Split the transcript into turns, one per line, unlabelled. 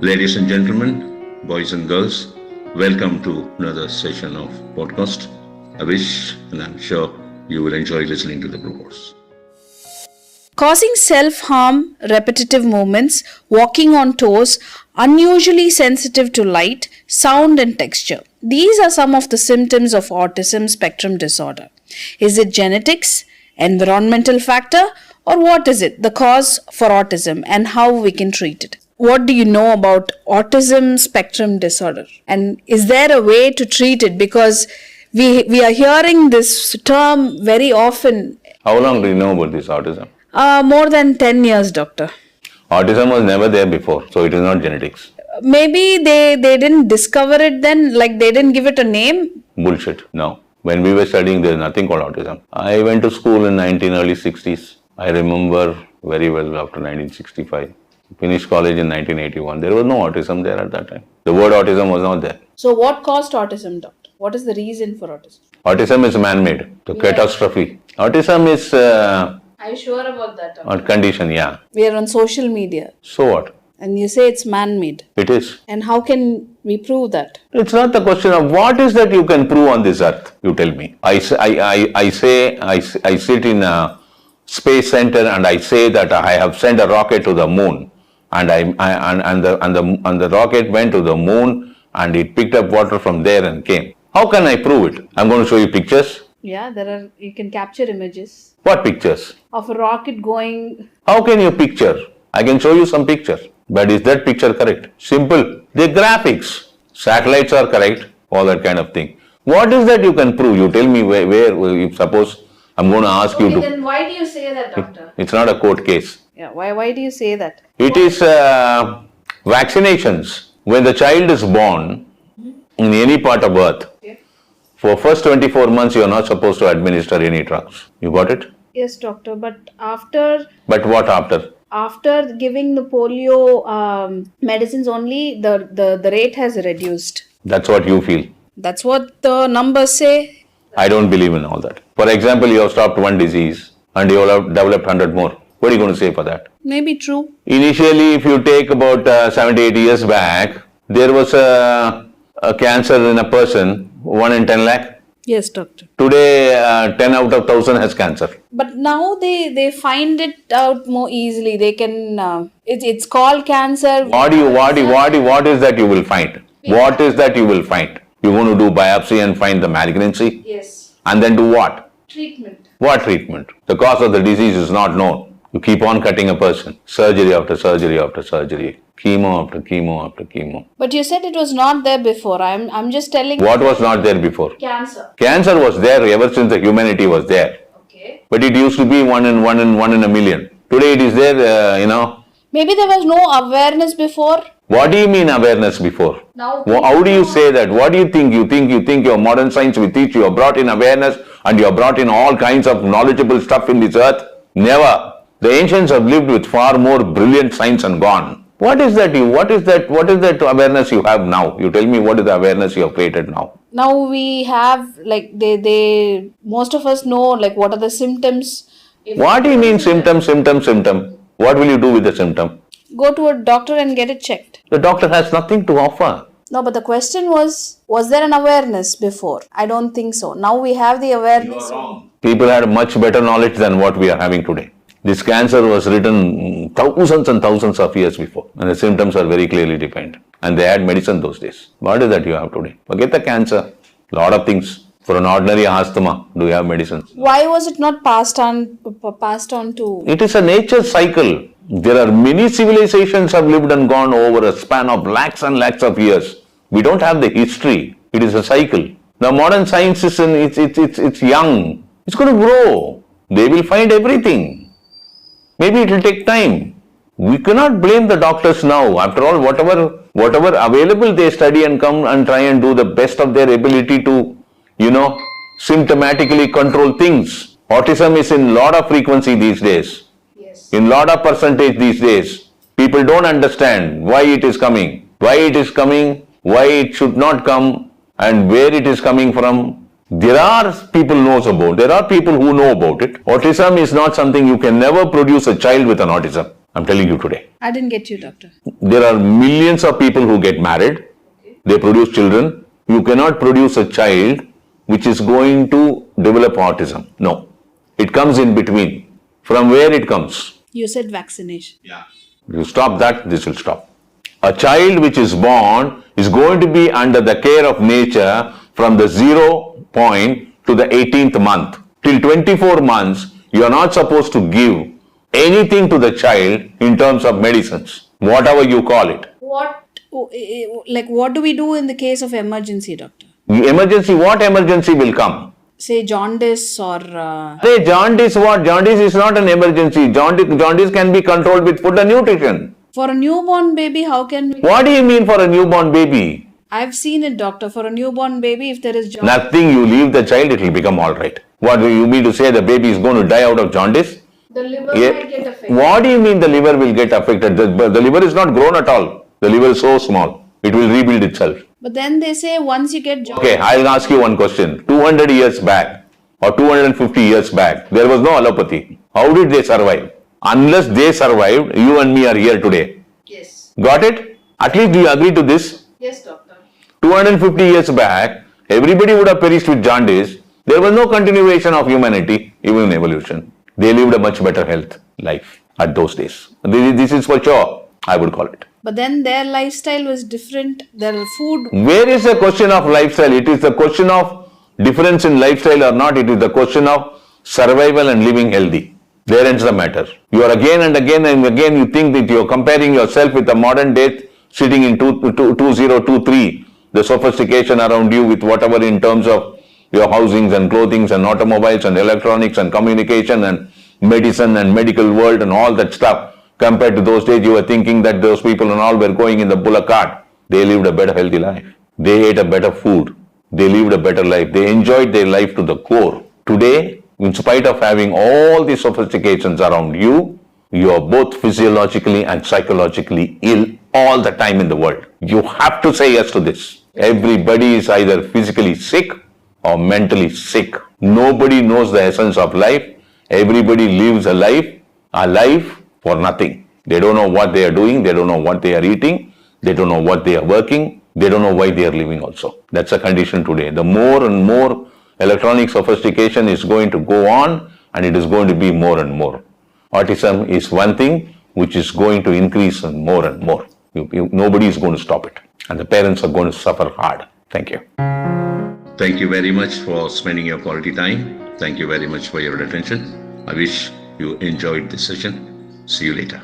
Ladies and gentlemen, boys and girls, welcome to another session of podcast. I wish and I'm sure you will enjoy listening to the broadcast.
Causing self-harm, repetitive movements, walking on toes, unusually sensitive to light, sound and texture. These are some of the symptoms of autism spectrum disorder. Is it genetics, environmental factor, or what is it, the cause for autism and how we can treat it? What do you know about autism spectrum disorder? And is there a way to treat it? Because we are hearing this term very often.
How long do you know about this autism?
More than 10 years, doctor.
Autism was never there before, so it is not genetics.
Maybe they didn't discover it then, like they didn't give it a name?
Bullshit. No. When we were studying, there is nothing called autism. I went to school in early 60s. I remember very well after 1965. Finished college in 1981. There was no autism there at that time. The word autism was not there.
So what caused autism, doctor? What is the reason for autism?
Autism is man-made. The catastrophe. Autism is
Are you sure about that, doctor?
a condition, yeah.
We are on social media
So what?
and you say it's man-made.
It is.
And how can we prove that?
It's not the question of what is that you can prove on this earth. You tell me. I sit in a space center and I say that I have sent a rocket to the moon, and the rocket went to the moon and it picked up water from there and came. How can I prove it? I'm going to show you pictures.
Yeah, you can capture images
What pictures?
of a rocket going.
How can you picture? I can show you some pictures. But is that picture correct? Simple. The graphics. Satellites are correct. All that kind of thing. What is that you can prove? You tell me where if suppose I'm going to ask you to.
Then why do you say that, doctor?
It's not a court case.
Yeah, why do you say that?
It is vaccinations. When the child is born in any part of earth, for first 24 months you are not supposed to administer any drugs. You got it?
Yes, doctor, but after
But what after?
giving the polio medicines only, the rate has reduced.
That's what you feel.
That's what the numbers say.
I don't believe in all that. For example, you have stopped one disease and you have developed 100 more. What are you going to say for that?
Maybe true.
Initially, if you take about 70, 80 years back, there was a cancer in a person, 1 in 10 lakh.
Yes, doctor.
Today, 10 out of 1,000 has cancer.
But now they find it out more easily. They can. It's called cancer.
What is that you will find? What is that you will find? You're going to do biopsy and find the malignancy?
Yes.
And then do what?
Treatment.
What treatment? The cause of the disease is not known. You keep on cutting a person. Surgery after surgery after surgery. Chemo after chemo after chemo.
But you said it was not there before. I'm just telling.
What was not there before?
Cancer.
Cancer was there ever since the humanity was there.
Okay.
But it used to be one in a million. Today it is there,
Maybe there was no awareness before.
What do you mean awareness before?
Now.
How do you say that? What do you think? You think your modern science will teach you have brought in awareness and you have brought in all kinds of knowledgeable stuff in this earth? Never. The ancients have lived with far more brilliant science and gone. What is that awareness you have now? You tell me what is the awareness you have created now?
Now we have like they most of us know like what are the symptoms.
What do you mean symptom? What will you do with the symptom?
Go to a doctor and get it checked.
The doctor has nothing to offer.
No, but the question was there an awareness before? I don't think so. Now we have the awareness.
You are wrong. People had much better knowledge than what we are having today. This cancer was written thousands and thousands of years before, and the symptoms are very clearly defined. And they had medicine those days. What is that you have today? Forget the cancer. Lot of things. For an ordinary asthma, do you have medicines?
Why was it not passed on to?
It is a nature cycle. There are many civilizations have lived and gone over a span of lakhs and lakhs of years. We don't have the history. It is a cycle. The modern science is it's young. It's going to grow. They will find everything. Maybe it will take time. We cannot blame the doctors now. After all, whatever available they study and come and try and do the best of their ability to, symptomatically control things. Autism is in lot of frequency these days.
Yes.
In lot of percentage these days. People don't understand why it is coming, why it should not come, and where it is coming from. There are people who know about it. Autism is not something you can never produce a child with an autism. I'm telling you today.
I didn't get you, doctor.
There are millions of people who get married. They produce children. You cannot produce a child which is going to develop autism. No. It comes in between. From where it comes?
You said vaccination.
Yeah.
You stop that, this will stop. A child which is born is going to be under the care of nature from the 0 point to the 18th month. Till 24 months, you are not supposed to give anything to the child in terms of medicines, whatever you call it.
What do we do in the case of emergency, doctor?
Emergency, what emergency will come?
Say jaundice or...
Hey, jaundice what? Jaundice is not an emergency. Jaundice can be controlled with food and nutrition.
For a newborn baby, how can we...
What do you mean for a newborn baby?
I've seen it, doctor. For a newborn baby, if there is jaundice...
Nothing, you leave the child, it will become all right. What do you mean to say the baby is going to die out of jaundice?
The liver might get affected.
What do you mean the liver will get affected? The liver is not grown at all. The liver is so small. It will rebuild itself.
But then they say once you get jaundice...
Okay, I'll ask you one question. 200 years back or 250 years back, there was no allopathy. How did they survive? Unless they survived, you and me are here today.
Yes.
Got it? At least do you agree to this?
Yes, doctor.
250 years back, everybody would have perished with jaundice. There was no continuation of humanity, even in evolution. They lived a much better health life at those days. This is for sure, I would call it.
But then their lifestyle was different. Their food...
Where is the question of lifestyle? It is the question of difference in lifestyle or not. It is the question of survival and living healthy. There ends the matter. You are again and again you think that you are comparing yourself with the modern day sitting in 2023, the sophistication around you with whatever in terms of your housings and clothings and automobiles and electronics and communication and medicine and medical world and all that stuff. Compared to those days, you were thinking that those people and all were going in the bullock cart. They lived a better healthy life. They ate a better food. They lived a better life. They enjoyed their life to the core. Today, in spite of having all these sophistications around you, you are both physiologically and psychologically ill all the time in the world. You have to say yes to this. Everybody is either physically sick or mentally sick. Nobody knows the essence of life. Everybody lives a life for nothing. They don't know what they are doing. They don't know what they are eating. They don't know what they are working. They don't know why they are living also. That's a condition today. The more and more electronic sophistication is going to go on, and it is going to be more and more. Autism is one thing which is going to increase more and more. Nobody is going to stop it. And the parents are going to suffer hard. Thank you.
Thank you very much for spending your quality time. Thank you very much for your attention. I wish you enjoyed this session. See you later.